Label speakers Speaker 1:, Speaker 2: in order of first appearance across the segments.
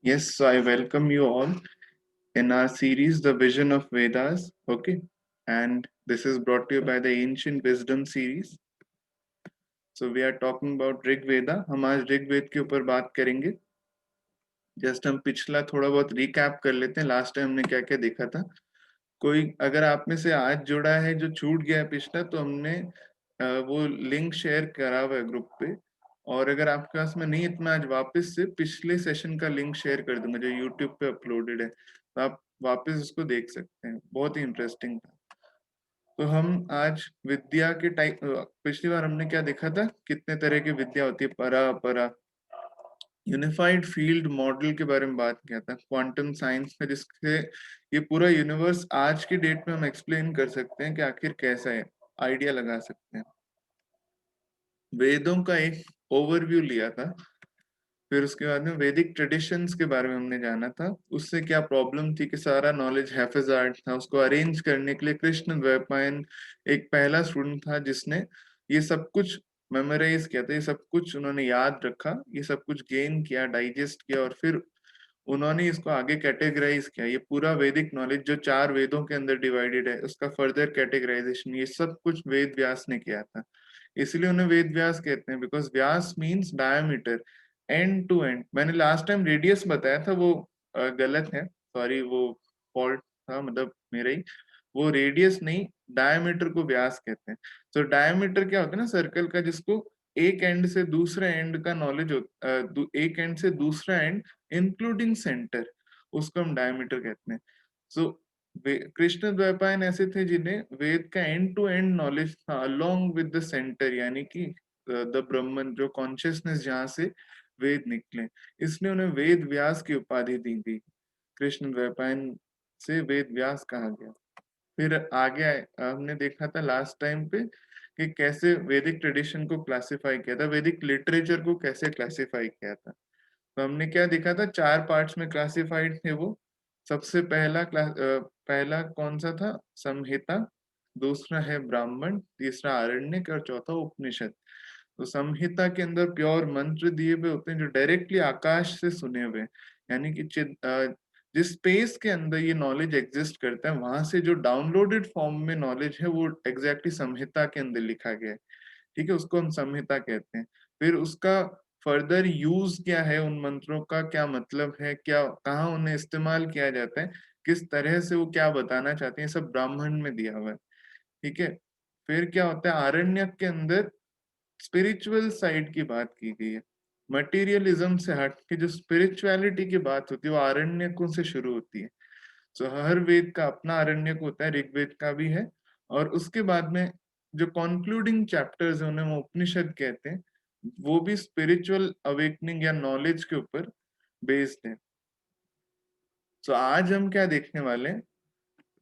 Speaker 1: Yes, so I welcome you all in our series, The Vision of Vedas. Okay, and this is brought to you by the Ancient Wisdom series. So we are talking about Rig वेदा. हम आज ऋग वेद के ऊपर बात करेंगे. Just हम पिछला थोड़ा बहुत रिकैप कर लेते हैं. लास्ट टाइम हमने क्या क्या देखा था. कोई अगर आप में से आज जुड़ा है जो छूट गया है पिछला, तो हमने वो लिंक शेयर करा हुआ है ग्रुप पे. और अगर आपके पास में नहीं है तो मैं आज वापस से पिछले सेशन का लिंक शेयर कर दूंगा जो यूट्यूब पे अपलोडेड है, तो आप वापस उसको देख सकते हैं. बहुत ही इंटरेस्टिंग था. तो हम आज विद्या के टाइप, पिछली बार हमने क्या देखा था, कितने तरह की विद्या होती है, परा अपरा. यूनिफाइड फील्ड मॉडल के बारे में बात किया था, क्वांटम साइंस में, जिससे ये पूरा यूनिवर्स आज की डेट में हम एक्सप्लेन कर सकते हैं कि आखिर कैसा है, आइडिया लगा सकते हैं. वेदों का एक ओवरव्यू लिया था. फिर उसके बाद में वैदिक ट्रेडिशंस के बारे में हमने जाना था. उससे क्या प्रॉब्लम थी कि सारा नॉलेज हैफेजार्ड था. उसको अरेंज करने के लिए कृष्ण द्वैपायन एक पहला स्टूडेंट था जिसने ये सब कुछ मेमोराइज किया था. ये सब कुछ उन्होंने याद रखा, ये सब कुछ गेन किया, डाइजेस्ट किया, और फिर उन्होंने इसको आगे कैटेगराइज किया. ये पूरा वैदिक नॉलेज जो 4 वेदों के अंदर डिवाइडेड है, उसका फर्दर कैटेगराइजेशन, ये सब कुछ वेद व्यास ने किया था. इसलिए उन्हें वेद व्यास कहते हैं, because Vyas means diameter, end to end. मैंने लास्ट टाइम रेडियस बताया था, वो गलत है, सॉरी, वो फॉल्ट था, मतलब मेरा ही. वो रेडियस नहीं, डायमीटर को व्यास कहते हैं. तो डायमीटर क्या होता है ना, सर्कल का, जिसको एक एंड से दूसरे एंड का नॉलेज एक एंड से दूसरा एंड इंक्लूडिंग सेंटर, उसको हम डायमीटर कहते हैं. सो कृष्ण द्वैपायन ऐसे थे जिन्हें वेद का एंड टू एंड नॉलेज था, अलोंग विद द सेंटर, यानी कि द ब्रह्मन, जो कॉन्शियसनेस जहाँ से वेद निकले. इसलिए उन्हें वेद व्यास की उपाधि दी गई. कृष्ण द्वैपायन से वेद व्यास कहा गया. फिर आगे हमने देखा था लास्ट टाइम पे कि कैसे वैदिक ट्रेडिशन को क्लासिफाई किया था, वैदिक लिटरेचर को कैसे क्लासिफाई किया था. तो हमने क्या देखा था, 4 पार्ट्स में क्लासिफाइड थे वो. सबसे पहला कौन सा था, संहिता. दूसरा है ब्राह्मण, तीसरा आरण्यक, और चौथा उपनिषद. तो संहिता के अंदर प्योर मंत्र दिए हुए होते हैं जो डायरेक्टली आकाश से सुने हुए हैं. यानी कि जिस स्पेस के अंदर ये नॉलेज एग्जिस्ट करता है, वहां से जो डाउनलोडेड फॉर्म में नॉलेज है वो एग्जैक्टली संहिता के अंदर लिखा गया है. ठीक है, उसको हम संहिता कहते हैं. फिर उसका फर्दर यूज क्या है, उन मंत्रों का क्या मतलब है, क्या कहाँ उन्हें इस्तेमाल किया जाता है, किस तरह से वो क्या बताना चाहते हैं, सब ब्राह्मण में दिया हुआ है. ठीक है. फिर क्या होता है, आरण्यक के अंदर स्पिरिचुअल साइड की बात की गई है. मटेरियलिज्म से हट के जो स्पिरिचुअलिटी की बात होती है वो आरण्यकों से शुरू होती है. सो हर वेद का अपना आरण्यक होता है, ऋग्वेद का भी है. और उसके बाद में जो कंक्लूडिंग चैप्टर्स है उन्हें हम उपनिषद कहते हैं. वो भी स्पिरिचुअल अवेकनिंग या नॉलेज के ऊपर बेस्ड है. सो आज हम क्या देखने वाले हैं,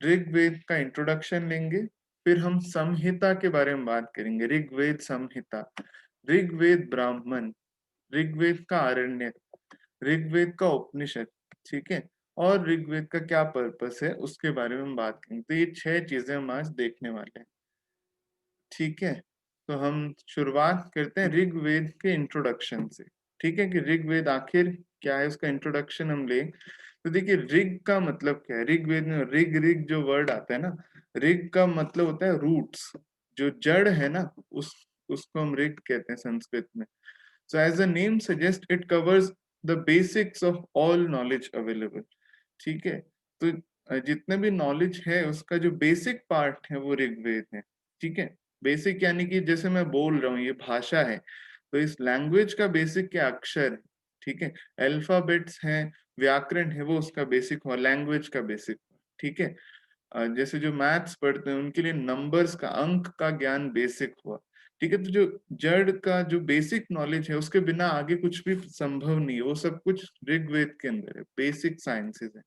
Speaker 1: ऋग्वेद का इंट्रोडक्शन लेंगे. फिर हम संहिता के बारे में बात करेंगे, ऋग्वेद संहिता, ऋग्वेद ब्राह्मण, ऋग्वेद का आरण्यक, ऋग्वेद का उपनिषद. ठीक है. और ऋग्वेद का क्या पर्पस है उसके बारे में हम बात करेंगे. तो ये 6 चीजें हम आज देखने वाले हैं. ठीक है. तो हम शुरुआत करते हैं ऋग्वेद के इंट्रोडक्शन से. ठीक है, कि ऋग्वेद आखिर क्या है, उसका इंट्रोडक्शन हम लें. तो देखिए, ऋग का मतलब क्या है. ऋग्वेद में ऋग ऋग जो वर्ड आता है ना, ऋग का मतलब होता है रूट्स, जो जड़ है ना, उसको हम ऋग कहते हैं संस्कृत में. So as the name suggests, it covers the basics of all knowledge available. ठीक है. तो जितने भी नॉलेज है उसका जो बेसिक पार्ट है वो ऋग्वेद है. ठीक है. बेसिक यानी कि जैसे मैं बोल रहा हूँ, ये भाषा है, तो इस लैंग्वेज का बेसिक क्या, अक्षर है. ठीक है. अल्फाबेट्स हैं, व्याकरण है, वो उसका बेसिक हुआ, लैंग्वेज का बेसिक. ठीक है. जैसे जो मैथ्स पढ़ते हैं उनके लिए नंबर्स का, अंक का ज्ञान बेसिक हुआ. ठीक है. तो जो जड़ का जो बेसिक नॉलेज है उसके बिना आगे कुछ भी संभव नहीं है. वो सब कुछ ऋग्वेद के अंदर है, बेसिक साइंसेस है.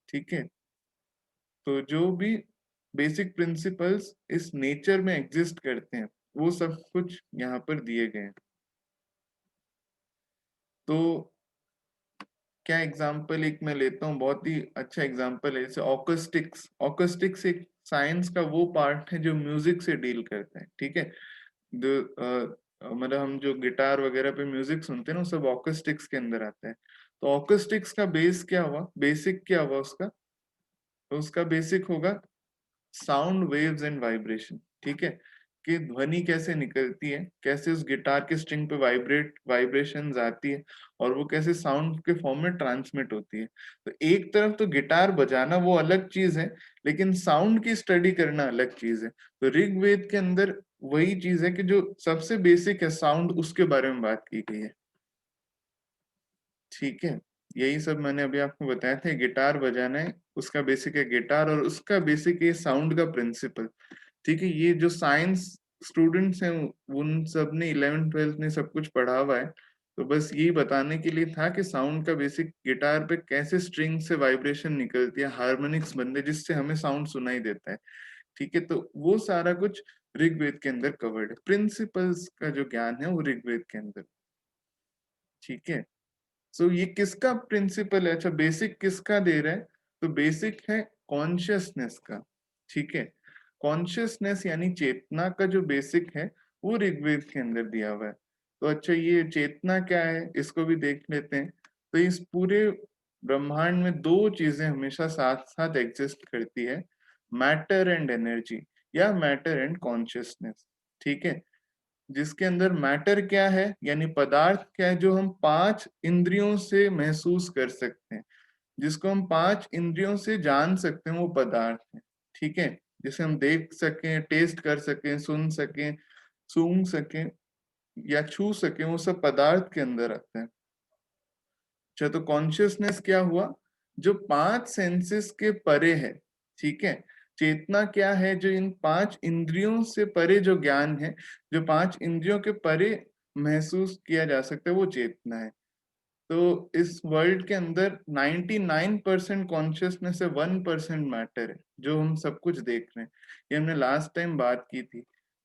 Speaker 1: ठीक है. तो जो भी बेसिक प्रिंसिपल्स इस नेचर में एग्जिस्ट करते हैं वो सब कुछ यहाँ पर दिए गए हैं. तो क्या एग्जाम्पल एक मैं लेता हूँ, बहुत ही अच्छा एग्जाम्पल है, जैसे ऑकस्टिक्स. ऑकस्टिक्स एक साइंस का वो पार्ट है जो म्यूजिक से डील करता है. ठीक है. मतलब हम जो गिटार वगैरह पे म्यूजिक सुनते हैं ना, वो सब ऑकस्टिक्स के अंदर आता है. तो ऑकस्टिक्स का बेस क्या हुआ, बेसिक क्या हुआ उसका, तो उसका बेसिक होगा साउंड वेव्स एंड वाइब्रेशन। ठीक है, कि ध्वनि कैसे निकलती है, कैसे उस गिटार के स्ट्रिंग पे वाइब्रेशंस आती है, और वो कैसे साउंड के फॉर्म में ट्रांसमिट होती है। तो एक तरफ तो गिटार बजाना वो अलग चीज है, लेकिन साउंड की स्टडी करना अलग चीज है। तो ऋग्वेद के अंदर वही चीज है कि जो सबसे बेसिक है साउंड, उसके बारे में बात की गई है। ठीक है, यही सब मैंने अभी आपको बताया था। गिटार बजाना है, उसका बेसिक है गिटार, और उसका बेसिक है साउंड का प्रिंसिपल। ठीक है, ये जो साइंस स्टूडेंट्स हैं उन सब ने 11th 12th में सब कुछ पढ़ा हुआ है। तो बस यही बताने के लिए था कि साउंड का बेसिक, गिटार पे कैसे स्ट्रिंग से वाइब्रेशन निकलती है, हार्मोनिक्स बनते हैं, जिससे हमें साउंड सुनाई देता है। ठीक है, तो वो सारा कुछ ऋग्वेद के अंदर कवर्ड है। प्रिंसिपल्स का जो ज्ञान है वो ऋग्वेद के अंदर। ठीक है, सो ये किसका प्रिंसिपल है, अच्छा बेसिक किसका दे रहा है, तो बेसिक है कॉन्शियसनेस का। ठीक है, कॉन्शियसनेस यानी चेतना का जो बेसिक है वो ऋग्वेद के अंदर दिया हुआ है। तो अच्छा, ये चेतना क्या है इसको भी देख लेते हैं। तो इस पूरे ब्रह्मांड में दो चीजें हमेशा साथ साथ एग्जिस्ट करती है, मैटर एंड एनर्जी, या मैटर एंड कॉन्शियसनेस। ठीक है, जिसके अंदर मैटर क्या है यानी पदार्थ क्या है, जो हम पांच इंद्रियों से महसूस कर सकते हैं, जिसको हम पांच इंद्रियों से जान सकते हैं, वो पदार्थ है। ठीक है, जिसे हम देख सकें, टेस्ट कर सकें, सुन सकें, सूंघ सकें या छू सकें, वो सब पदार्थ के अंदर आते हैं। अच्छा, तो कॉन्शियसनेस क्या हुआ, जो पांच सेंसेस के परे है। ठीक है, चेतना क्या है, जो इन पांच इंद्रियों से परे जो ज्ञान है, जो पांच इंद्रियों के परे महसूस किया जा सकता है, वो चेतना है। तो इस वर्ल्ड के अंदर 99% कॉन्शियसनेस है, 1% मैटर है, जो हम सब कुछ देख रहे हैं। ये हमने लास्ट टाइम बात की थी।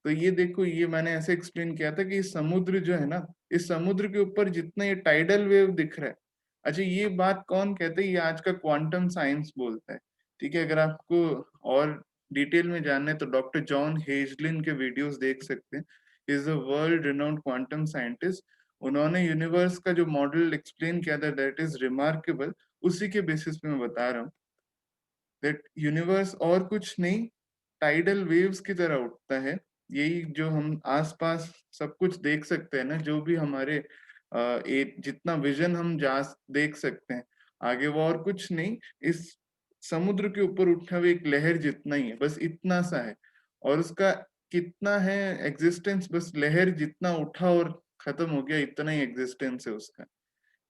Speaker 1: तो ये देखो, ये मैंने ऐसे एक्सप्लेन किया था कि इस समुद्र जो है ना, इस समुद्र के ऊपर जितना ये टाइडल वेव दिख रहा है, अच्छा ये बात कौन कहते हैं, ये आज का क्वांटम साइंस बोलता है। ठीक है, अगर आपको और डिटेल में जानना है तो डॉक्टर जॉन हेजलिन के वीडियोस देख सकते हैं। Is a world renowned quantum scientist. उन्होंने यूनिवर्स का जो मॉडल एक्सप्लेन किया था, दैट इज रिमार्केबल। उसी के बेसिस पे मैं बता रहा हूँ दैट यूनिवर्स और कुछ नहीं, टाइडल वेव्स की तरह उठता है। यही जो हम आसपास सब कुछ देख सकते हैं ना, जो भी हमारे जितना विजन हम जा देख सकते हैं आगे, वो और कुछ नहीं, इस समुद्र के ऊपर उठा हुआ एक लहर जितना ही है, बस इतना सा है। और उसका कितना है एग्जिस्टेंस, बस लहर जितना उठा और खत्म हो गया, इतना ही एग्जिस्टेंस है उसका।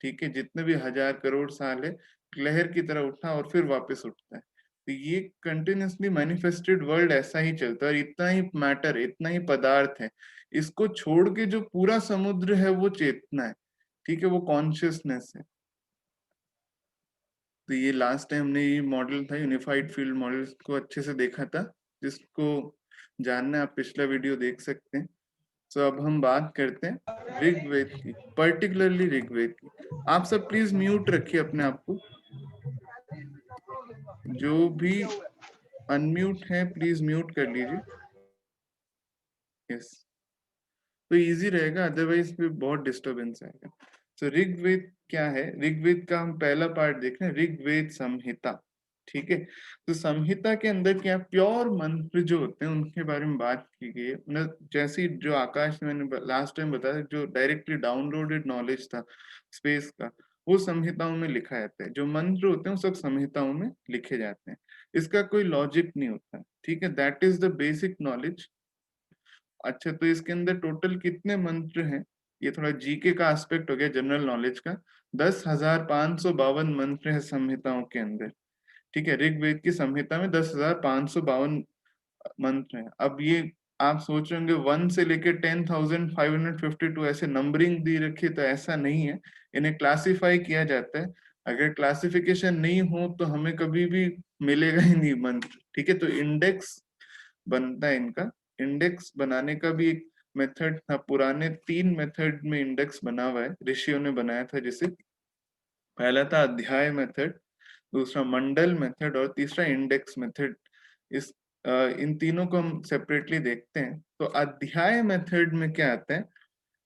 Speaker 1: ठीक है, जितने भी 1000 करोड़ साल है, लहर की तरह उठा और फिर वापस उठता है। तो ये कंटिन्यूसली मैनिफेस्टेड वर्ल्ड ऐसा ही चलता है, और इतना ही मैटर, इतना ही पदार्थ है। इसको छोड़ के जो पूरा समुद्र है वो चेतना है। ठीक है, वो कॉन्शियसनेस है। तो ये लास्ट टाइम हमने ये मॉडल था यूनिफाइड फील्ड मॉडल को अच्छे से देखा था। जिसको जानना है आप पिछला वीडियो देख सकते हैं। तो अब हम बात करते हैं ऋग्वेद की, पर्टिकुलरली ऋग्वेद की। आप सब प्लीज म्यूट रखिए अपने आप को, जो भी अनम्यूट है प्लीज म्यूट कर लीजिए। यस, तो इजी रहेगा, अदरवाइज फिर बहुत डिस्टरबेंस आएगा। तो ऋग्वेद क्या है, ऋग्वेद का हम पहला पार्ट देख रहे हैं, ऋग्वेद संहिता। ठीक है, तो संहिता के अंदर क्या प्योर मंत्र जो होते हैं उनके बारे में बात की गई है। मतलब जैसी जो आकाश ने मैंने लास्ट टाइम बताया, जो डायरेक्टली डाउनलोडेड नॉलेज था स्पेस का, वो संहिताओं में लिखा जाता है। जो मंत्र होते हैं वो सब संहिताओं में लिखे जाते हैं। इसका कोई लॉजिक नहीं होता। ठीक है, that is the basic knowledge. अच्छा, तो इसके अंदर टोटल कितने मंत्र हैं, ये थोड़ा जीके का एस्पेक्ट हो गया, जनरल नॉलेज का। 10,552 मंत्र है संहिताओं के अंदर। ठीक है, ऋग्वेद की संहिता में 10,552 मंत्र हैं। अब ये आप सोच रहे होंगे 1 से लेके 10,552 ऐसे नंबरिंग दी रखी, तो ऐसा नहीं है। इन्हें क्लासिफाई किया जाता है। अगर क्लासिफिकेशन नहीं हो तो हमें कभी भी मिलेगा ही नहीं मंत्र। ठीक है, तो इंडेक्स बनता है इनका। इंडेक्स बनाने का भी एक मेथड था, पुराने 3 मेथड में इंडेक्स बना हुआ है, ऋषियों ने बनाया था। जिसे पहला था अध्याय मेथड, दूसरा मंडल मेथड, और तीसरा इंडेक्स मेथड। इस इन तीनों को हम सेपरेटली देखते हैं। तो अध्याय मेथड में क्या आता है,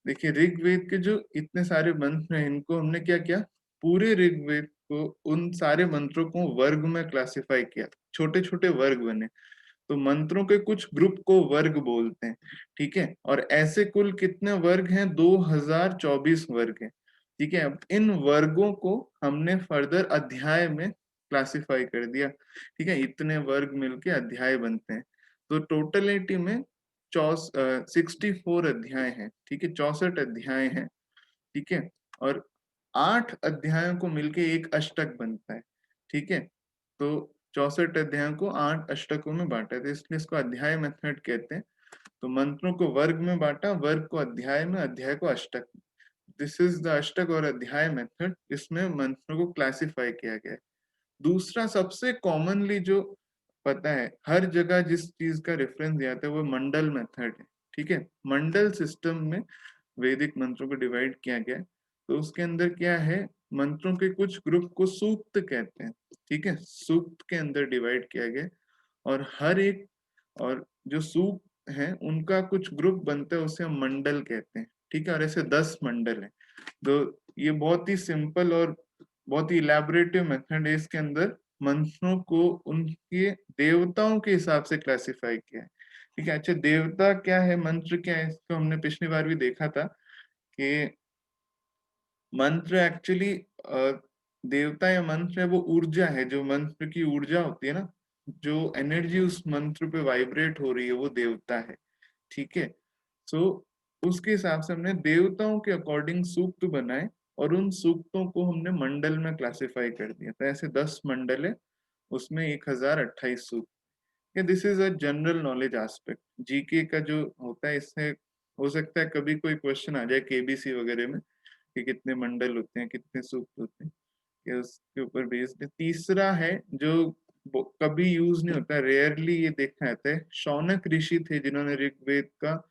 Speaker 1: देखिए ऋग्वेद के जो इतने सारे मंत्र हैं, इनको हमने क्या किया, पूरे ऋग्वेद को, उन सारे मंत्रों को वर्ग में क्लासिफाई किया, छोटे छोटे वर्ग बने। तो मंत्रों के कुछ ग्रुप को वर्ग बोलते हैं, ठीक है। और ऐसे कुल कितने वर्ग हैं? 2024 वर्ग हैं, ठीक है। अब इन वर्गों को हमने फर्दर अध्याय में क्लासिफाई कर दिया, ठीक है। इतने वर्ग मिलके अध्याय बनते हैं। तो टोटलिटी में 64 अध्याय हैं, ठीक है, 64 अध्याय हैं, ठीक है। और 8 अध्यायों को मिलके एक अष्टक बनता है, ठीक है। तो 64 अध्यायों को 8 अष्टकों में बांटा है, तो इसलिए इसको अध्याय मेथड कहते हैं। तो मंत्रों को वर्ग में बांटा, वर्ग को अध्याय में, अध्याय को अष्टक। दिस इज द अष्टक और अध्याय मेथड, इसमें मंत्रों को क्लासिफाई किया गया है। दूसरा सबसे कॉमनली जो पता है, हर जगह जिस चीज का रेफरेंस दिया जाता है वो मंडल मेथड है, ठीक है। मंडल सिस्टम में वैदिक मंत्रों को डिवाइड किया गया है। तो उसके अंदर क्या है, मंत्रों के कुछ ग्रुप को सूक्त कहते हैं, ठीक है, सूक्त के अंदर डिवाइड किया गया है। और हर एक, और जो सूक्त हैं उनका कुछ ग्रुप बनता है, उसे हम मंडल कहते हैं, ठीक है। और ऐसे 10 मंडल हैं। तो ये बहुत ही सिंपल और बहुत ही इलेबोरेटिव मेथड है। इसके अंदर मंत्रों को उनके देवताओं के हिसाब से क्लासिफाई किया है, ठीक है। अच्छा, देवता क्या है, मंत्र क्या है, इसको हमने पिछली बार भी देखा था कि मंत्र एक्चुअली देवता या मंत्र है वो ऊर्जा है, जो मंत्र की ऊर्जा होती है ना, जो एनर्जी उस मंत्र पे वाइब्रेट हो रही है, वो देवता है, ठीक है। सो उसके हिसाब से हमने देवताओं के अकॉर्डिंग सूक्त बनाए, और उन सूक्तों को हमने मंडल में क्लासिफाई कर दिया। तो ऐसे 10 मंडल है, उसमें 1028 सूक्त। This is a general knowledge aspect, GK का जो होता है, इससे हो सकता है कभी कोई क्वेश्चन आ जाए केबीसी वगैरह में कि कितने मंडल होते हैं, कितने सूक्त होते हैं, कि उसके ऊपर बेस्ड। तीसरा है जो कभी यूज नहीं होता, रेयरली ये देखा जाता है, शौनक ऋषि थे जिन्होंने ऋग्वेद का,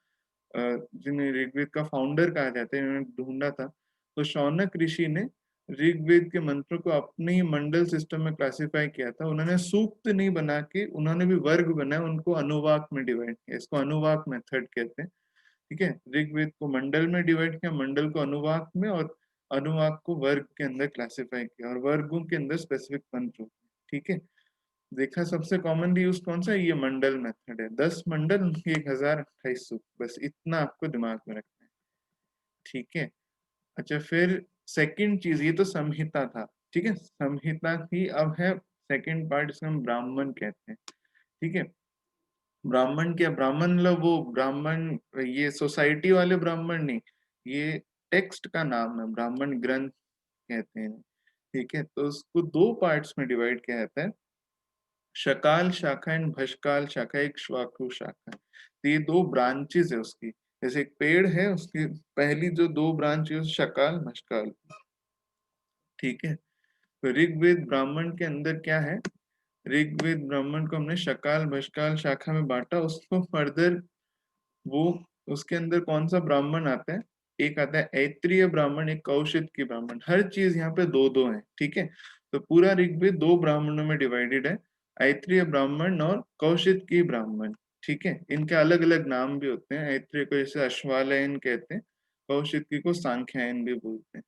Speaker 1: जिन्हें ऋग्वेद का फाउंडर कहा जाता है, इन्होंने ढूंढा था। तो शौनक ऋषि ने ऋग्वेद के मंत्रों को अपने ही मंडल सिस्टम में क्लासिफाई किया था। उन्होंने सूक्त नहीं बना के, उन्होंने भी वर्ग बनाए, उनको अनुवाक में डिवाइड किया, इसको अनुवाक मेथड कहते हैं, ठीक है। ऋग्वेद को मंडल में डिवाइड किया, मंडल को अनुवाक में, और अनुवाक को वर्ग के अंदर क्लासिफाई किया, और वर्गों के अंदर स्पेसिफिक मंत्र होते हैं, ठीक है। देखा सबसे कॉमनली यूज कौन सा है, ये मंडल मेथड है। 10 मंडल, उनकी 1028 सूक्त, बस इतना आपको दिमाग में रखना है, ठीक है। अच्छा, फिर सेकंड चीज, ये तो संहिता था, ठीक है, संहिता की। अब है सेकंड पार्ट, जिसको हम ब्राह्मण कहते हैं, ठीक है। ब्राह्मण क्या, ब्राह्मण मतलब वो ब्राह्मण, ये सोसाइटी वाले ब्राह्मण नहीं, ये टेक्स्ट का नाम है, ब्राह्मण ग्रंथ कहते हैं, ठीक है। तो उसको दो पार्ट्स में डिवाइड किया जाता है, शकाल शाखा एंड भशकाल शाखा, एक श्वाकु शाखा। तो ये दो ब्रांचेस है उसकी, जैसे एक पेड़ है, उसकी पहली जो दो ब्रांच है शकाल भशकाल, ठीक है। तो ऋग्वेद ब्राह्मण के अंदर क्या है, ऋग्वेद ब्राह्मण को हमने शकाल भशकाल शाखा में बांटा। उसको फर्दर वो, उसके अंदर कौन सा ब्राह्मण आता है, एक आता है ऐत्रीय ब्राह्मण, एक कौशिक की ब्राह्मण। हर चीज यहाँ पे दो दो है, ठीक है। तो पूरा ऋग्वेद दो ब्राह्मणों में डिवाइडेड है, ऐत्रीय ब्राह्मण और कौशिक की ब्राह्मण, ठीक है। इनके अलग अलग नाम भी होते हैं, ऐत्रीय को जैसे अश्वालयन कहते हैं, कौशिकी को सांख्यायन भी बोलते हैं।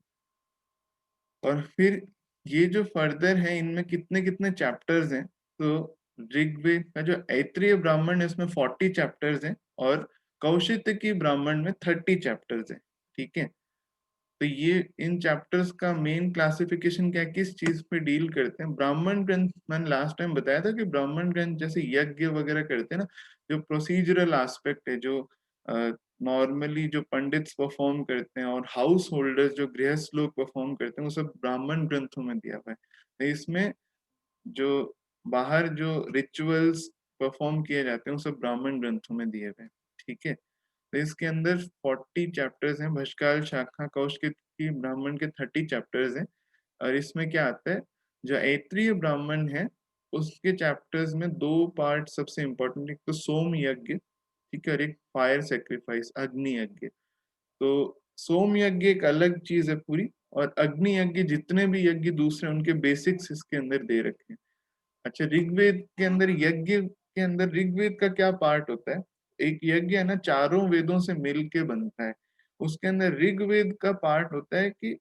Speaker 1: और फिर ये जो फर्दर है, इनमें कितने कितने चैप्टर्स हैं, तो ऋग्वेद का जो ऐत्रीय ब्राह्मण है उसमें 40 चैप्टर्स हैं, और कौशिक ब्राह्मण में 30 चैप्टर्स हैं, ठीक है। तो ये इन चैप्टर्स का मेन क्लासिफिकेशन क्या, किस चीज पे डील करते हैं। ब्राह्मण ग्रंथ, मैंने लास्ट टाइम बताया था कि ब्राह्मण ग्रंथ जैसे यज्ञ वगैरह करते हैं ना, जो प्रोसीजरल एस्पेक्ट है, जो नॉर्मली जो पंडित्स परफॉर्म करते हैं, और हाउस होल्डर्स जो गृहस्थ लोग परफॉर्म करते हैं, वो सब ब्राह्मण ग्रंथों में दिया हुआ है। तो इसमें जो बाहर जो रिचुअल्स परफॉर्म किए जाते हैं, वो सब ब्राह्मण ग्रंथों में दिए हुए हैं, ठीक है। तो इसके अंदर 40 चैप्टर्स हैं, भष्काल शाखा कौशिक की ब्राह्मण के 30 चैप्टर्स हैं। और इसमें क्या आता है, जो ऐत्रीय ब्राह्मण है उसके चैप्टर्स में दो पार्ट सबसे इंपॉर्टेंट, एक तो सोम यज्ञ, ठीक है, और एक फायर सेक्रीफाइस, अग्नि यज्ञ। तो सोम यज्ञ एक अलग चीज है पूरी, और अग्नि यज्ञ, जितने भी यज्ञ दूसरे, उनके बेसिक्स इसके अंदर दे रखे हैं। अच्छा, ऋग्वेद के अंदर यज्ञ के अंदर ऋग्वेद का क्या पार्ट होता है, एक यज्ञ है ना, चारों वेदों से मिल के बनता है। उसके अंदर ऋग्वेद का पार्ट होता है कि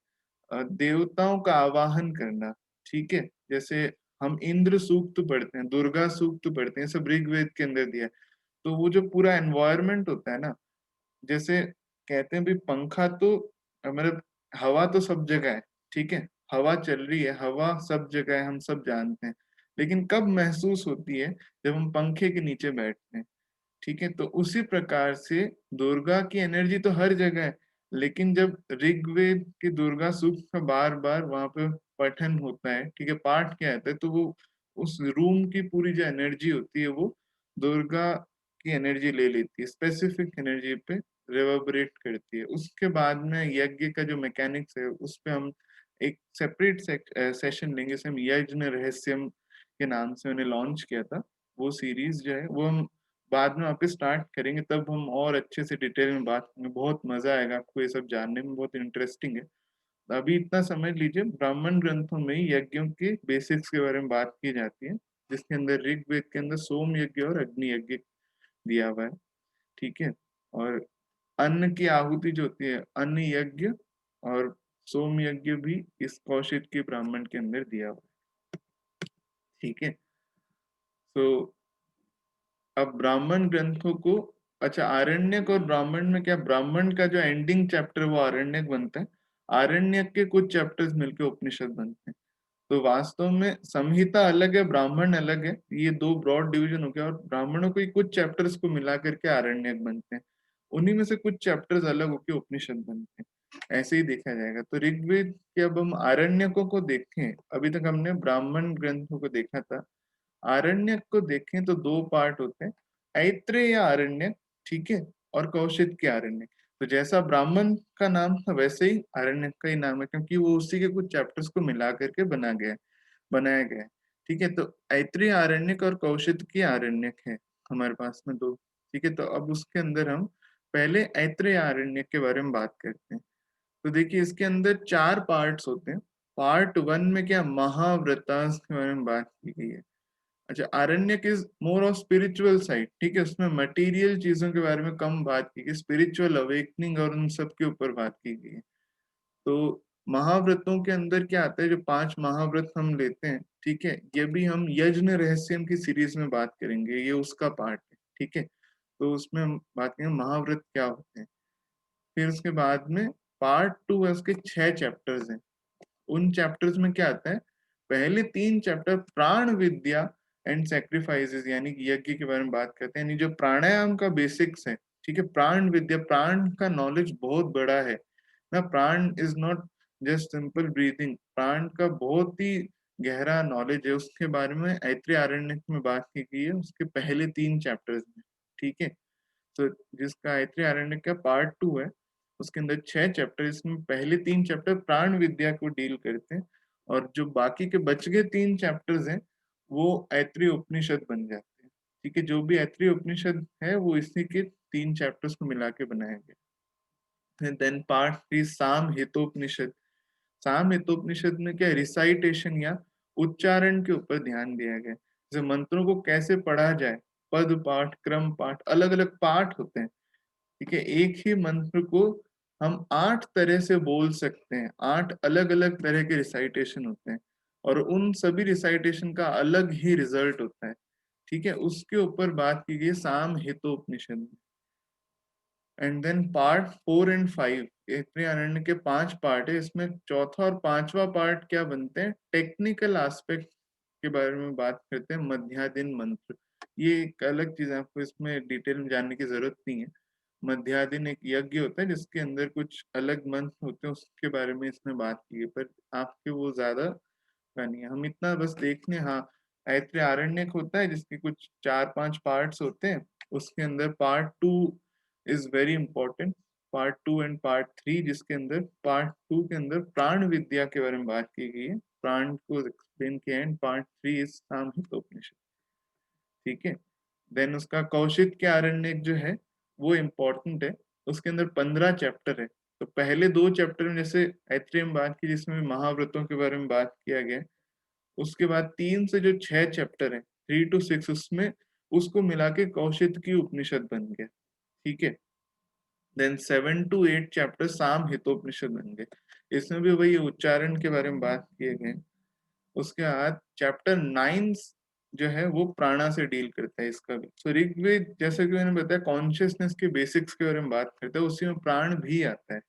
Speaker 1: देवताओं का आवाहन करना, ठीक है। जैसे हम इंद्र सूक्त पढ़ते हैं, दुर्गा सूक्त पढ़ते हैं, सब ऋग्वेद के अंदर दिया है। तो वो जो पूरा एनवायरनमेंट होता है ना, जैसे कहते हैं भी पंखा तो मतलब हवा तो सब जगह है, ठीक है, हवा चल रही है, हवा सब जगह है, हम सब जानते हैं। लेकिन कब महसूस होती है? जब हम पंखे के नीचे बैठते हैं, ठीक है। तो उसी प्रकार से दुर्गा की एनर्जी तो हर जगह है, लेकिन जब ऋग्वेद की दुर्गा सूक्त का बार बार वहां पे पठन होता है, ठीक है, पाठ किया जाता है, तो वो उस रूम की पूरी जो एनर्जी होती है वो दुर्गा की एनर्जी ले लेती है, स्पेसिफिक एनर्जी पे रिवर्बरेट करती है। उसके बाद में यज्ञ का जो मैकेनिक्स है उस पे हम एक सेपरेट सेशन लेंगे। से हम यज्ञ रहस्यम के नाम से उन्हें लॉन्च किया था, वो सीरीज जो है वो हम बाद में वापस स्टार्ट करेंगे, तब हम और अच्छे से डिटेल में बात करेंगे। बहुत मजा आएगा आपको, ये सब जानने में बहुत इंटरेस्टिंग है। अभी इतना समझ लीजिए, ब्राह्मण ग्रंथों में ही यज्ञों के बेसिक्स के बारे में बात की जाती है, जिसके अंदर ऋग्वेद के अंदर सोम यज्ञ और अग्नि यज्ञ दिया हुआ है, ठीक है। और अन्न की आहुति जो होती है, अन्न यज्ञ और सोम यज्ञ भी इस कौशिक के ब्राह्मण के अंदर दिया हुआ है, ठीक है। तो अब ब्राह्मण ग्रंथों को, अच्छा, आरण्यक और ब्राह्मण में क्या, ब्राह्मण का जो एंडिंग चैप्टर वो आरण्यक बनता है, आरण्यक के कुछ चैप्टर्स मिलके उपनिषद बनते हैं। तो वास्तव में संहिता अलग है, ब्राह्मण अलग है, ये दो ब्रॉड डिवीजन हो गया, और ब्राह्मणों को कुछ चैप्टर्स को मिला करके आरण्यक बनते हैं, उन्हीं में से कुछ चैप्टर्स अलग होकर उपनिषद बनते हैं। ऐसे ही देखा जाएगा। तो ऋग्वेद के अब हम आरण्यकों को देखें, अभी तक हमने ब्राह्मण ग्रंथों को देखा था। आरण्यक को देखें तो दो पार्ट होते हैं, ऐत्रेय आरण्यक, ठीक है, और कौशिक के आरण्यक। तो जैसा ब्राह्मण का नाम था वैसे ही आरण्यक का ही नाम है, क्योंकि वो उसी के कुछ चैप्टर्स को मिला करके बनाया गया है, ठीक है। तो ऐत्रेय आरण्यक और कौशिक की आरण्यक है हमारे पास में दो, ठीक है। तो अब उसके अंदर हम पहले ऐत्रेय आरण्यक के बारे में बात करते हैं। तो देखिए, इसके अंदर चार पार्ट्स होते हैं। पार्ट वन में क्या, महाव्रता के बारे में बात की गई है। अच्छा, आरण्यक is more of spiritual side, ठीक है, उसमें मटेरियल चीजों के बारे में कम बात की गई, स्पिरिचुअल अवेकनिंग और उन सब के ऊपर बात की गई है। तो महाव्रतों के अंदर क्या आता है, जो पांच महाव्रत हम लेते हैं, ठीक है, ये भी हम यज्ञ रहस्यम की सीरीज में बात करेंगे, ये उसका पार्ट है, ठीक है। तो उसमें हम बात करेंगे महाव्रत क्या होते हैं। फिर उसके बाद में पार्ट टू है, उसके 6 चैप्टर्स हैं। उन चैप्टर्स में क्या आता है, पहले 3 चैप्टर प्राण विद्या एंड सेक्रीफाइसेस यानी कि यज्ञ के बारे में बात करते हैं, यानी जो प्राणायाम का बेसिक्स है, ठीक है। प्राण विद्या, प्राण का नॉलेज बहुत बड़ा है ना, प्राण is not just simple breathing, प्राण का बहुत ही गहरा नॉलेज है, उसके बारे में ऐत्रेय आरण्यक में बात की गई है, उसके पहले 3 चैप्टर्स में, ठीक है। तो जिसका ऐत्रेय आरण्यक का पार्ट टू है, उसके अंदर 6 चैप्टर, इसमें पहले 3 चैप्टर प्राण विद्या को डील करते हैं, और जो बाकी के बच गए 3 चैप्टर्स हैं वो ऐत्रेय उपनिषद बन जाते हैं, ठीक है। जो भी ऐत्रेय उपनिषद है वो इसी के 3 चैप्टर्स को मिला के बनाया गया। देन पार्ट थ्री साम हितोपनिषद। साम हितोपनिषद में क्या, रिसाइटेशन या उच्चारण के ऊपर ध्यान दिया गया है, जैसे मंत्रों को कैसे पढ़ा जाए, पद पाठ, क्रम पाठ, अलग अलग पाठ होते हैं, ठीक है। एक ही मंत्र को हम 8 तरह से बोल सकते हैं, 8 अलग अलग तरह के रिसाइटेशन होते हैं, और उन सभी रिसाइटेशन का अलग ही रिजल्ट होता है, ठीक है। उसके ऊपर बात की गई साम हितोपनिषद में। एंड देन पार्ट 4 एंड 5, ऐत्रेय आरण्य के 5 पार्ट है, इसमें चौथा और पांचवा पार्ट क्या बनते हैं, टेक्निकल एस्पेक्ट के बारे में बात करते हैं, मध्यादिन मंत्र। ये एक अलग चीज है, आपको इसमें डिटेल में जानने की जरूरत नहीं है। मध्यादिन एक यज्ञ होता है जिसके अंदर कुछ अलग मंत्र होते हैं, उसके बारे में इसमें बात की है, पर आपके वो ज्यादा का नहीं है, हम इतना बस देखने। हाँ, ऐत्रेय आरण्यक होता है जिसके कुछ 4-5 पार्ट्स होते हैं, उसके अंदर part two is very important, part two and part three, जिसके अंदर पार्ट टू के अंदर प्राण विद्या के बारे में बात की गई है, प्राण को एक्सप्लेन किया है, एंड पार्ट थ्री इज सामहितोपनिषद, ठीक है। देन उसका कौशिक के आरण्यक जो है वो इम्पोर्टेंट है, उसके अंदर 15 चैप्टर है। तो पहले 2 चैप्टर में जैसे ऐत्रेय में बात की, जिसमें महाव्रतों के बारे में बात किया गया है, उसके बाद 3 से जो 6 चैप्टर है, 3 to 6, उसमें उसको मिला के कौशिक की उपनिषद बन गया, ठीक है। देन 7 to 8 चैप्टर साम हितोपनिषद बन गए। इसमें भी वही उच्चारण के बारे में बात किए गए। उसके बाद चैप्टर 9 जो है वो प्राणा से डील करता है इसका भी। सो ऋग्वेद जैसे कि मैंने बताया कॉन्शियसनेस के बेसिक्स के बारे में बात करता है, उसी में प्राण भी आता है,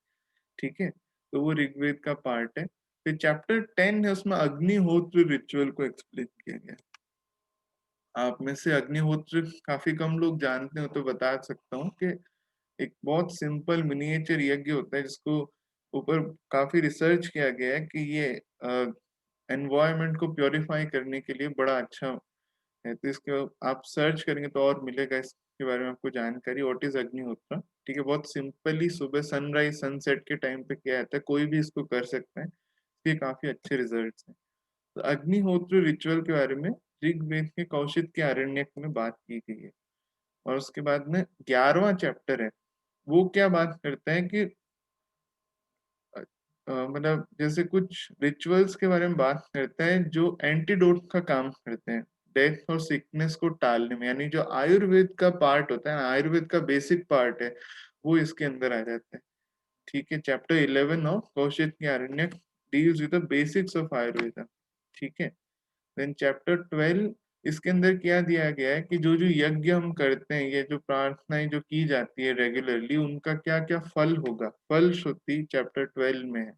Speaker 1: ठीक है। तो वो ऋग्वेद का पार्ट है। फिर चैप्टर 10 है, उसमें अग्निहोत्र रिचुअल को एक्सप्लेन किया गया। आप में से अग्निहोत्र काफी कम लोग जानते हो तो बता सकता हूँ कि एक बहुत सिंपल मिनिएचर यज्ञ होता है जिसको ऊपर काफी रिसर्च किया गया है कि ये एनवायरनमेंट को प्योरीफाई करने के लिए बड़ा अच्छा है। तो इसके आप सर्च करेंगे तो और मिलेगा इसके बारे में आपको जानकारी, व्हाट इज अग्निहोत्र, ठीक है। बहुत सिंपली सुबह सनराइज सनसेट के टाइम पे किया जाता है, कोई भी इसको कर सकता है, इसके काफी अच्छे रिजल्ट्स हैं। तो अग्निहोत्र रिचुअल के बारे में ऋग्वेद के कौशिक के आरण्यक में बात की गई है। और उसके बाद में 11वां चैप्टर है, वो क्या बात करता है कि मतलब जैसे कुछ रिचुअल्स के बारे में बात करता है जो एंटीडोट का काम करते हैं डेथ और सिकनेस को टालने में, यानी जो आयुर्वेद का पार्ट होता है, आयुर्वेद का बेसिक पार्ट है, वो इसके अंदर आ जाता है, ठीक है। चैप्टर 11 ऑफ कौशिक के आरण्यक deals with the basics of Ayurveda, ठीक है। देन चैप्टर 12 इसके अंदर क्या दिया गया है कि जो जो यज्ञ हम करते हैं, ये जो प्रार्थनाएं जो की जाती है रेगुलरली, उनका क्या क्या फल होगा, फल श्रुति चैप्टर 12 में है।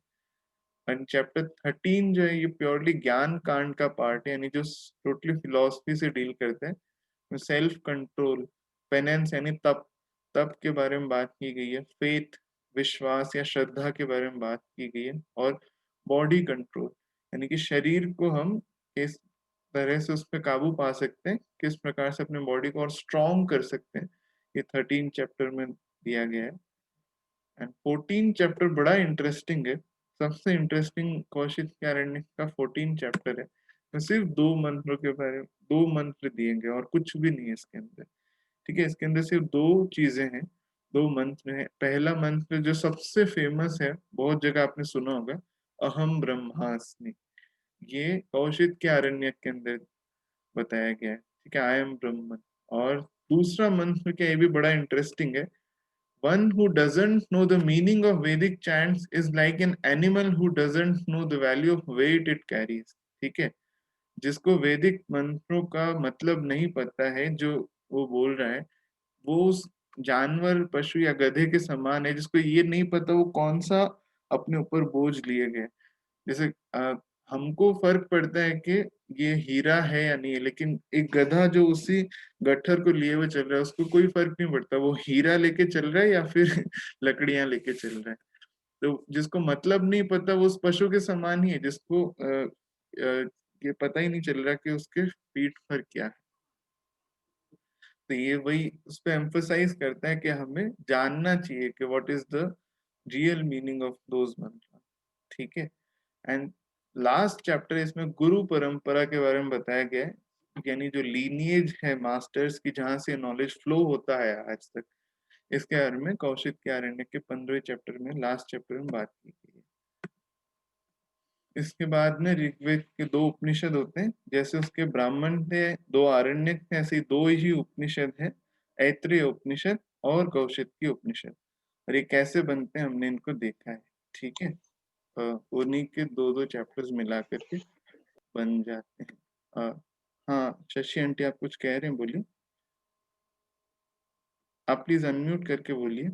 Speaker 1: एंड चैप्टर 13 जो है ये प्योरली ज्ञान कांड का पार्ट है, यानी जो टोटली फिलोसफी से डील करते हैं। सेल्फ कंट्रोल, पेनेंस यानी तप, तप के बारे में बात की गई है। फेथ, विश्वास या श्रद्धा के बारे में बात की गई है। और बॉडी कंट्रोल, यानी कि शरीर को हम किस तरह से उस पर काबू पा सकते हैं, किस प्रकार से अपने बॉडी को और स्ट्रॉन्ग कर सकते हैं, ये 13 चैप्टर में दिया गया है। एंड 14 चैप्टर बड़ा इंटरेस्टिंग है, सबसे इंटरेस्टिंग कौशिक के आरण्यक का 14 चैप्टर है। तो सिर्फ दो मंत्रों के बारे में, दो मंत्र दिए गए और कुछ भी नहीं है इसके अंदर, ठीक है। इसके अंदर सिर्फ दो चीजें हैं, दो मंत्र हैं। पहला मंत्र जो सबसे फेमस है, बहुत जगह आपने सुना होगा, अहम ब्रह्मास्मि, ये कौशिक के आरण्यक के अंदर बताया गया है, ठीक है, आई एम ब्रह्मन। और दूसरा मंत्र क्या, ये भी बड़ा इंटरेस्टिंग है, one who doesn't know the meaning of Vedic chants is like an animal who doesn't know the value of weight it carries, ठीक है। जिसको वैदिक मंत्रों का मतलब नहीं पता है, जो वो बोल रहा है, वो उस जानवर, पशु या गधे के समान है जिसको ये नहीं पता वो कौन सा अपने ऊपर बोझ लिए गए। जैसे हमको फर्क पड़ता है कि ये हीरा है या नहीं है, लेकिन एक गधा जो उसी गट्ठर को लिए हुए चल रहा है, उसको कोई फर्क नहीं पड़ता वो हीरा लेके चल रहा है या फिर लकड़ियां लेके चल रहा है। तो जिसको मतलब नहीं पता वो उस पशु के समान ही है, जिसको ये पता ही नहीं चल रहा कि उसके पीठ पर क्या है। तो ये वही उस पर एम्फोसाइज करता है कि हमें जानना चाहिए कि what is the real meaning of those मंत्र, ठीक है। एंड लास्ट चैप्टर इसमें गुरु परंपरा के बारे में बताया गया है, यानी जो लीनिएज है मास्टर्स की, जहां से नॉलेज फ्लो होता है आज तक, इसके बारे में कौशिक के आरण्य के 15वें चैप्टर में, लास्ट चैप्टर में बात की गई है। इसके बाद में ऋग्वेद के दो उपनिषद होते हैं, जैसे उसके ब्राह्मण थे, दो आरण्यक थे, ऐसे ही दो ही उपनिषद है, ऐत्रेय उपनिषद और कौशिकी उपनिषद। और ये कैसे बनते हैं हमने इनको देखा है, ठीक है। उन्हीं के दो दो चैप्टर्स मिला करके बन जाते हैं। हाँ शशि आंटी आप कुछ कह रहे हैं, बोलिए। आप प्लीज अनम्यूट करके बोलिए।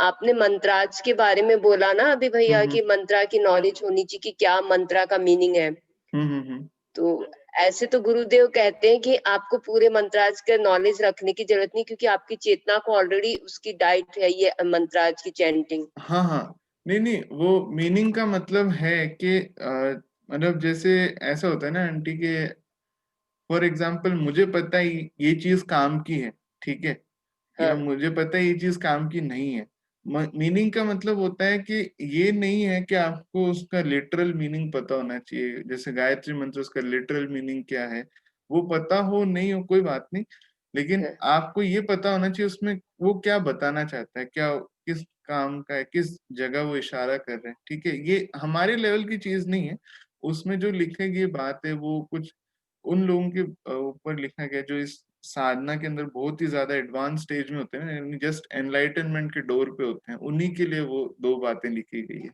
Speaker 2: आपने मंत्राज के बारे में बोला ना अभी भैया,
Speaker 1: हम्म
Speaker 2: कि मंत्रा की नॉलेज होनी चाहिए कि क्या मंत्रा का मीनिंग है।
Speaker 1: हम्म।
Speaker 2: तो ऐसे तो गुरुदेव कहते हैं कि आपको पूरे मंत्राज का नॉलेज रखने की जरूरत नहीं, क्योंकि आपकी चेतना को ऑलरेडी उसकी डाइट है ये मंत्राज की चैंटिंग।
Speaker 1: हाँ हाँ, नहीं नहीं, वो मीनिंग का मतलब है कि मतलब जैसे ऐसा होता है ना आंटी के, फॉर एग्जाम्पल मुझे पता है ये चीज काम की है, ठीक है, या
Speaker 2: हाँ
Speaker 1: मुझे पता है ये चीज काम की नहीं है। मीनिंग का मतलब होता है कि ये नहीं है कि आपको उसका लिटरल मीनिंग पता होना चाहिए, जैसे गायत्री मंत्र उसका लिटरल मीनिंग क्या है वो पता हो नहीं हो कोई बात नहीं, लेकिन
Speaker 2: हाँ
Speaker 1: आपको ये पता होना चाहिए उसमें वो क्या बताना चाहता है, क्या किस काम का है, किस जगह वो इशारा कर रहे हैं, ठीक है। ये हमारे लेवल की चीज नहीं है, उसमें जो लिखे गई बात है वो कुछ उन लोगों के ऊपर लिखा गया जो इस साधना के अंदर बहुत ही ज्यादा एडवांस स्टेज में होते हैं, यानी जस्ट एनलाइटनमेंट के डोर पे होते हैं, उन्हीं के लिए वो 2 बातें लिखी गई है।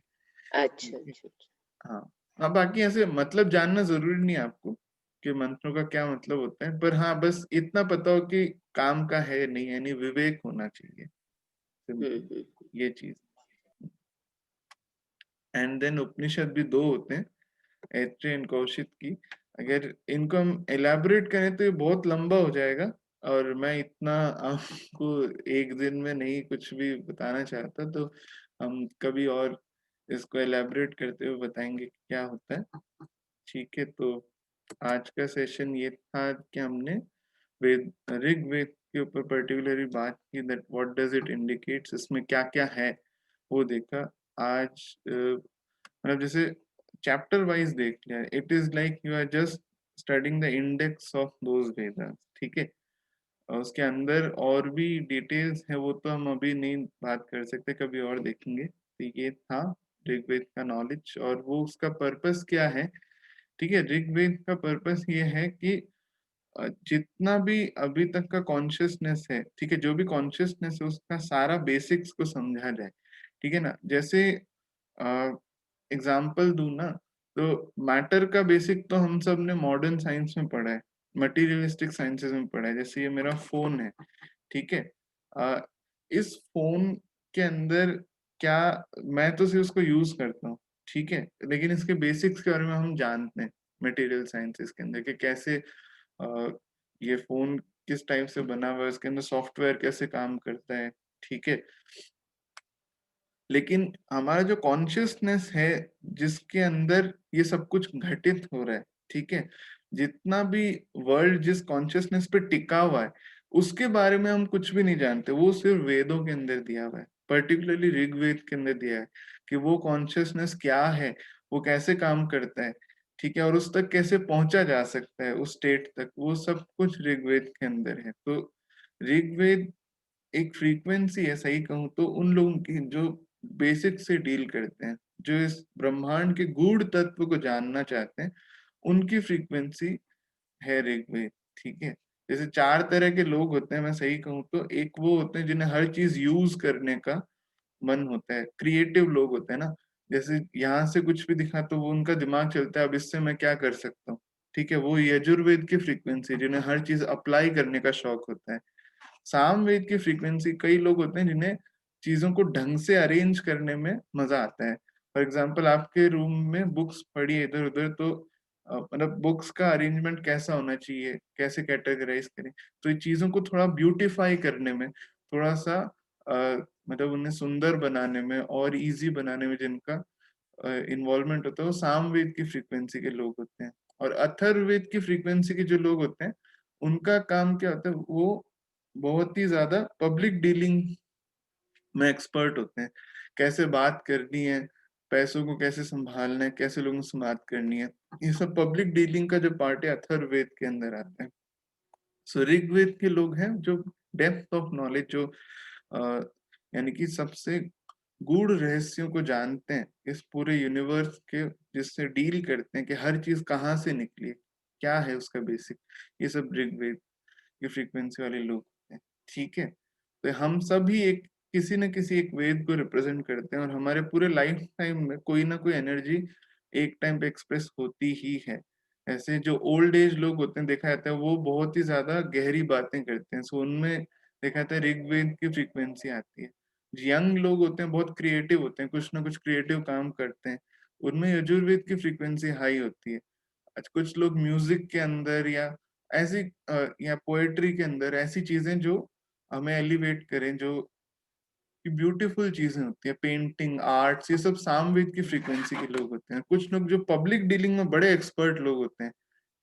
Speaker 2: अच्छा अच्छा अच्छा।
Speaker 1: हाँ। हाँ, बाकी ऐसे मतलब जानना जरूरी नहीं है आपको कि मंत्रों का क्या मतलब होता है, पर हाँ बस इतना पता हो कि काम का है नहीं, यानी विवेक होना चाहिए, सिंपल
Speaker 2: हम्म।
Speaker 1: ये चीज। एंड देन उपनिषद भी 2 होते हैं, ऐत्रेय एंड कौशिक की। अगर इनको हम एलैबोरेट करें तो ये बहुत लंबा हो जाएगा, और मैं इतना आपको एक दिन में नहीं कुछ भी बताना चाहता, तो हम कभी और इसको एलैबोरेट करते हुए बताएंगे कि क्या होता है। ठीक है, तो आज का सेशन ये था कि हमने वेद, ऋग्वेद के ऊपर पर्टिकुलरली बात की, that what does it indicates, इसमें क्या क्या है वो देखा। आज मतलब जैसे चैप्टर वाइज देख लिया, it is like you are just studying the index of those Vedas. ठीक है, और उसके अंदर और भी डिटेल्स है, वो तो हम अभी नहीं बात कर सकते, कभी और देखेंगे। तो ये था ऋग्वेद का नॉलेज, और वो उसका पर्पस क्या है। ठीक है, ऋग्वेद का पर्पस ये है कि जितना भी अभी तक का कॉन्शियसनेस है, ठीक है, जो भी कॉन्शियसनेस है उसका सारा बेसिक्स को समझा जाए। ठीक है ना, जैसे एग्जाम्पल दूं ना, तो मैटर का बेसिक तो हम सब ने मॉडर्न साइंस में पढ़ा है, मटीरियलिस्टिक साइंसेस में पढ़ा है। जैसे ये मेरा फोन है, ठीक है, अ, इस फोन के अंदर क्या, मैं तो सिर्फ उसको यूज करता हूँ, ठीक है, लेकिन इसके बेसिक्स के बारे में हम जानते हैं मटेरियल साइंसेस के अंदर, कि कैसे अ, ये फोन किस टाइप से बना हुआ है, इसके अंदर सॉफ्टवेयर कैसे काम करता है। ठीक है, लेकिन हमारा जो कॉन्शियसनेस है जिसके अंदर ये सब कुछ घटित हो रहा है, ठीक है, जितना भी वर्ल्ड जिस कॉन्शियसनेस पे टिका हुआ है, उसके बारे में हम कुछ भी नहीं जानते। वो सिर्फ वेदों के अंदर दिया हुआ है, पर्टिकुलरली ऋग्वेद के अंदर दिया है कि वो कॉन्शियसनेस क्या है, वो कैसे काम करता है, ठीक है, और उस तक कैसे पहुंचा जा सकता है, उस स्टेट तक, वो सब कुछ ऋग्वेद के अंदर है। तो ऋग्वेद एक फ्रीक्वेंसी है, सही कहूँ तो, उन लोगों की जो बेसिक से डील करते हैं, जो इस ब्रह्मांड के गूढ़ तत्व को जानना चाहते हैं, उनकी फ्रीक्वेंसी है ऋग्वेद। ठीक है, जैसे 4 तरह के लोग होते हैं, मैं सही कहूँ तो, एक वो होते हैं जिन्हें हर चीज यूज करने का मन होता है, क्रिएटिव लोग होते हैं ना, जैसे यहाँ से कुछ भी दिखा तो वो उनका दिमाग चलता है अब इससे मैं क्या कर सकता हूँ। ठीक है, वो यजुर्वेद की फ्रीक्वेंसी, जिन्हें हर चीज अप्लाई करने का शौक होता है। सामवेद की फ्रीक्वेंसी, कई लोग होते हैं जिन्हें चीजों को ढंग से अरेंज करने में मजा आता है। फॉर एग्जाम्पल, आपके रूम में बुक्स पड़ी है इधर उधर, तो मतलब बुक्स का अरेंजमेंट कैसा होना चाहिए, कैसे कैटेगराइज करें, तो ये चीजों को थोड़ा ब्यूटिफाई करने में, थोड़ा सा मतलब उन्हें सुंदर बनाने में और इजी बनाने में जिनका इन्वॉल्वमेंट होता है, वो सामवेद की फ्रीक्वेंसी के लोग होते हैं। और अथर्ववेद की फ्रीक्वेंसी के जो लोग होते हैं, उनका काम क्या होता है, वो बहुत ही ज्यादा पब्लिक डीलिंग में एक्सपर्ट होते हैं, कैसे बात करनी है, पैसों को कैसे संभालना है, कैसे लोगों से बात करनी है, ये सब पब्लिक डीलिंग का जो पार्ट है अथर्ववेद के अंदर आता है। सो ऋग्वेद के लोग हैं जो डेप्थ ऑफ नॉलेज, जो अ, यानी कि सबसे गूढ़ रहस्यों को जानते हैं इस पूरे यूनिवर्स के, जिससे डील करते हैं कि हर चीज कहाँ से निकली है, क्या है उसका बेसिक, ये सब ऋग्वेद की फ्रीक्वेंसी वाले लोग हैं। ठीक है, तो हम सभी एक किसी न किसी एक वेद को रिप्रेजेंट करते हैं, और हमारे पूरे लाइफ टाइम में कोई ना कोई एनर्जी एक टाइम पे एक्सप्रेस होती ही है। ऐसे जो ओल्ड एज लोग होते हैं, देखा जाता है वो बहुत ही ज्यादा गहरी बातें करते हैं, सो उनमें देखा जाता है ऋग्वेद की फ्रीक्वेंसी आती है। यंग लोग होते हैं बहुत क्रिएटिव होते हैं, कुछ ना कुछ क्रिएटिव काम करते हैं, उनमें यजुर्वेद की फ्रीक्वेंसी हाई होती है। अच्छा, कुछ लोग म्यूजिक के अंदर या ऐसी या पोएट्री के अंदर ऐसी चीजें जो हमें एलिवेट करें, जो कि ब्यूटीफुल चीजें होती है, पेंटिंग, आर्ट्स, ये सब सामवेद की फ्रीक्वेंसी के लोग होते हैं। कुछ लोग जो पब्लिक डीलिंग में बड़े एक्सपर्ट लोग होते हैं,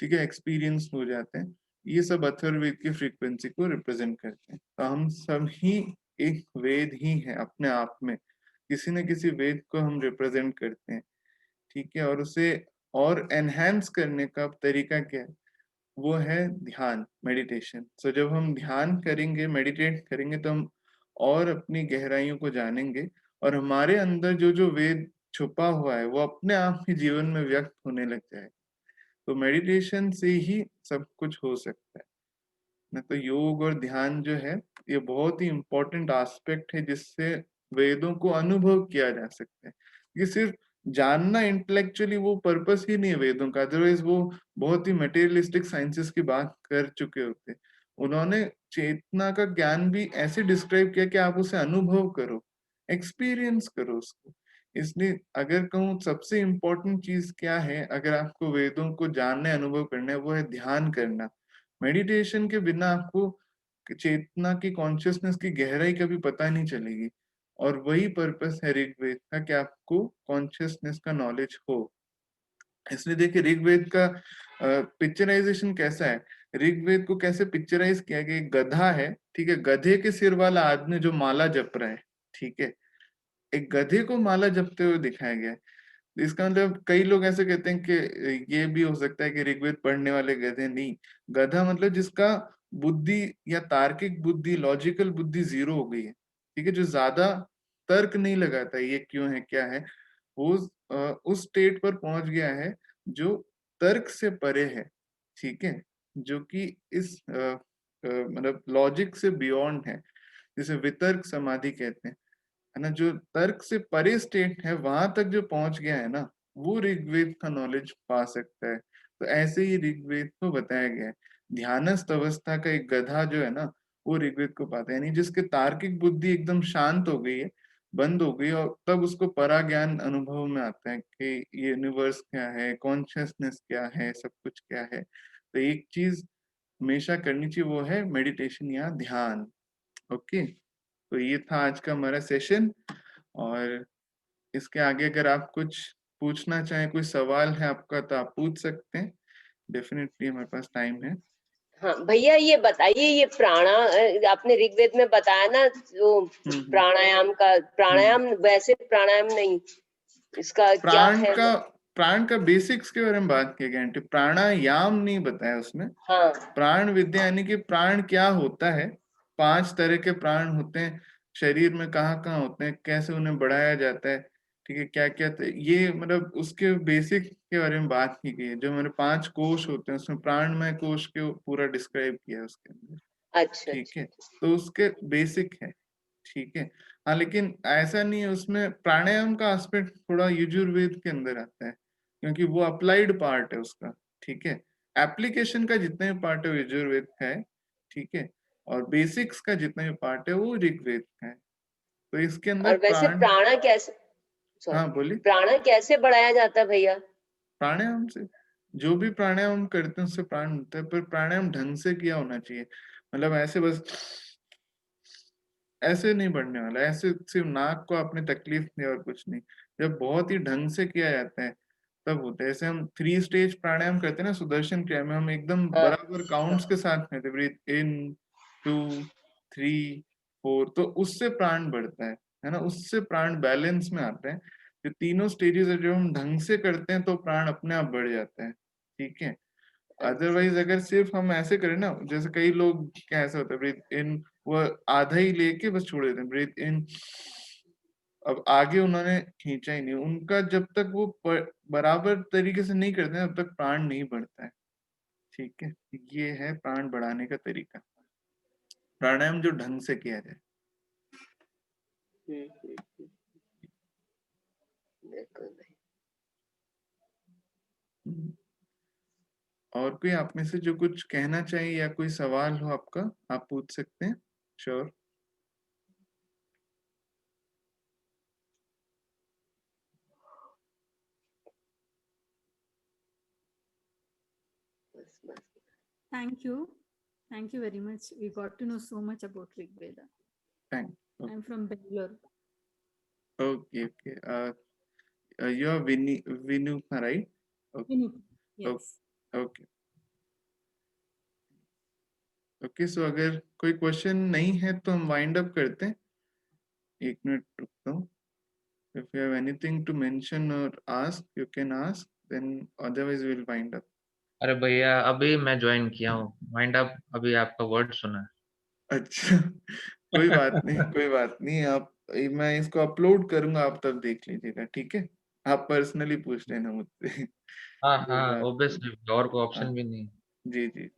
Speaker 1: ठीक है, एक्सपीरियंस हो जाते हैं, ये सब अथर्ववेद की फ्रीक्वेंसी को रिप्रेजेंट करते हैं। तो हम सब ही एक वेद ही है अपने आप में, किसी न किसी वेद को हम रिप्रेजेंट करते हैं। ठीक है, और उसे और एनहेंस करने का तरीका क्या है, वो है ध्यान, मेडिटेशन। सो जब हम ध्यान करेंगे, मेडिटेट करेंगे, तो हम और अपनी गहराइयों को जानेंगे, और हमारे अंदर जो जो वेद छुपा हुआ है वो अपने आप ही जीवन में व्यक्त होने लग जाए। तो मेडिटेशन से ही सब कुछ हो सकता है। ना। तो योग और ध्यान जो है ये बहुत ही इम्पोर्टेंट एस्पेक्ट है जिससे वेदों को अनुभव किया जा सकता है। ये सिर्फ जानना इंटेलेक्चुअली वो पर्पस ही नहीं है वेदों का, अदरवाइज वो बहुत ही मटेरियलिस्टिक साइंसेस की बात कर चुके होते। उन्होंने चेतना का ज्ञान भी ऐसे डिस्क्राइब किया कि आप उसे अनुभव करो, एक्सपीरियंस करो उसको। इसलिए अगर कहूँ सबसे इम्पोर्टेंट चीज क्या है अगर आपको वेदों को जानने अनुभव करना है, वो है ध्यान करना। मेडिटेशन के बिना आपको चेतना की, कॉन्शियसनेस की गहराई कभी पता नहीं चलेगी। और वही पर्पस है ऋग्वेद का कि आपको कॉन्शियसनेस का नॉलेज हो। इसलिए देखिए ऋग्वेद का पिक्चराइजेशन कैसा है। ऋग्वेद को कैसे पिक्चराइज किया गया, एक गधा है, ठीक है, गधे के सिर वाला आदमी जो माला जप रहा है, ठीक है, एक गधे को माला जपते हुए दिखाया गया है। इसका मतलब कई लोग ऐसे कहते हैं कि ये भी हो सकता है कि ऋग्वेद पढ़ने वाले गधे नहीं, गधा मतलब जिसका बुद्धि या तार्किक बुद्धि, लॉजिकल बुद्धि जीरो हो गई है, ठीक है, जो ज्यादा तर्क नहीं लगाता ये क्यों है क्या है, वो उस स्टेट पर पहुंच गया है जो तर्क से परे है, ठीक है, जो कि इस मतलब लॉजिक से बियॉन्ड है, जिसे वितर्क समाधि कहते हैं, है ना। जो तर्क से परे स्टेट है वहां तक जो पहुंच गया है ना, वो ऋग्वेद का नॉलेज पा सकता है। तो ऐसे ही ऋग्वेद को बताया गया है। ध्यानस्थ अवस्था का एक गधा जो है ना, वो ऋग्वेद को पाता है, यानी जिसके तार्किक बुद्धि एकदम शांत हो गई है, बंद हो गई, और तब उसको परा ज्ञान अनुभव में आता है कि ये यूनिवर्स क्या है, कॉन्शियसनेस क्या है, सब कुछ क्या है। तो एक चीज हमेशा करनी चाहिए, वो है मेडिटेशन या ध्यान। ओके, तो ये था आज का हमारा सेशन। और इसके आगे अगर आप कुछ पूछना चाहें, कोई सवाल है आपका, तो आप पूछ सकते हैं, डेफिनेटली हमारे पास टाइम है।
Speaker 2: हाँ भैया, ये बताइए, ये आपने ऋग्वेद में बताया ना जो
Speaker 1: हम्म
Speaker 2: प्राणायाम का,
Speaker 1: हम्म
Speaker 2: प्राणायाम वैसे प्राणायाम नहीं, इसका क्या
Speaker 1: प्राण
Speaker 2: है?
Speaker 1: का प्राण का बेसिक्स के बारे में बात की गई आंटी, प्राणायाम नहीं बताया उसमें।
Speaker 2: हाँ,
Speaker 1: प्राण विद्या यानी कि प्राण क्या होता है, 5 तरह के प्राण होते हैं, शरीर में कहाँ कहाँ होते हैं, कैसे उन्हें बढ़ाया जाता है, ठीक है, क्या क्या, ये मतलब उसके बेसिक के बारे में बात की गई है। जो हमारे 5 कोश होते हैं उसमें प्राणमय कोश के पूरा डिस्क्राइब किया है उसके अंदर,
Speaker 2: अच्छा
Speaker 1: ठीक
Speaker 2: अच्छा
Speaker 1: है,
Speaker 2: अच्छा।
Speaker 1: तो उसके बेसिक है, ठीक है। हाँ, लेकिन ऐसा नहीं है, उसमें प्राणायाम का एस्पेक्ट थोड़ा यजुर्वेद के अंदर आता है, क्योंकि वो अप्लाइड पार्ट है उसका, ठीक है। एप्लीकेशन का जितना भी पार्ट है वो यजुर्वेद का है, ठीक है, और बेसिक्स का जितना भी पार्ट है वो ऋग्वेद का है। तो इसके अंदर
Speaker 2: और वैसे
Speaker 1: प्राण,
Speaker 2: प्राणा कैसे,
Speaker 1: हाँ
Speaker 2: सॉरी,
Speaker 1: बोलिए।
Speaker 2: प्राणा कैसे बढ़ाया जाता है भैया?
Speaker 1: प्राणायाम से, जो भी प्राणायाम करते हैं उससे प्राण होता है, पर प्राणायाम ढंग से किया होना चाहिए। मतलब ऐसे बस ऐसे नहीं बढ़ने वाला, ऐसे सिर्फ नाक को आपने तकलीफ दी और कुछ नहीं। जब बहुत ही ढंग से किया जाता है तब होता है। जैसे हम 3 स्टेज प्राणायाम करते हैं ना सुदर्शन क्रिया में, हम एकदम
Speaker 2: हाँ
Speaker 1: बराबर
Speaker 2: हाँ।
Speaker 1: काउंट्स के साथ करते, ब्रीथ इन, 2, 3, 4, तो उससे प्राण बढ़ता है ना, उससे प्राण बैलेंस में आता है। जो तीनों स्टेजेस है जो हम ढंग से करते हैं तो प्राण अपने आप बढ़ जाता है, ठीक है।
Speaker 2: अच्छा
Speaker 1: अदरवाइज अगर सिर्फ हम ऐसे करें ना, जैसे कई लोग क्या ऐसा होता है, ब्रीथ इन वो आधा ही लेके बस छोड़ देते हैं, ब्रीथ इन, अब आगे उन्होंने खींचा ही नहीं, उनका जब तक वो बराबर तरीके से नहीं करते हैं, तब तक प्राण नहीं बढ़ता है, ठीक है। ये है प्राण बढ़ाने का तरीका, प्राणायाम जो ढंग से किया जाए।
Speaker 2: हम्म, बिल्कुल भाई।
Speaker 1: हम्म। और कोई आप में से जो कुछ कहना चाहिए या कोई सवाल हो आपका, आप पूछ सकते हैं, श्योर।
Speaker 2: बस बस।
Speaker 3: Thank you. Thank you very much. We got to know so much about Rig Veda.
Speaker 1: Thank
Speaker 3: I'm from Bangalore.
Speaker 1: Okay okay, you are Vinu, right?
Speaker 3: Vinit. Yes.
Speaker 1: Okay okay, so अगर कोई क्वेश्चन नहीं है तो हम wind up करते हैं। 1 minute रुकता हूँ। If you have anything to mention or ask, you can ask. Then otherwise we'll wind up.
Speaker 4: अरे भैया अभी मैं ज्वाइन किया हूँ माइंड अप, अभी आपका वर्ड सुना।
Speaker 1: अच्छा, कोई बात नहीं, कोई बात नहीं। आप, मैं इसको अपलोड करूंगा, आप तब देख लीजिएगा, ठीक है। आप पर्सनली पूछ लेना मुझसे।
Speaker 4: हाँ
Speaker 1: कोई
Speaker 4: हाँ
Speaker 1: बात नहीं।
Speaker 4: ओब्वियसली, और कोई
Speaker 1: हाँ,
Speaker 4: ऑप्शन भी नहीं।
Speaker 1: जी जी।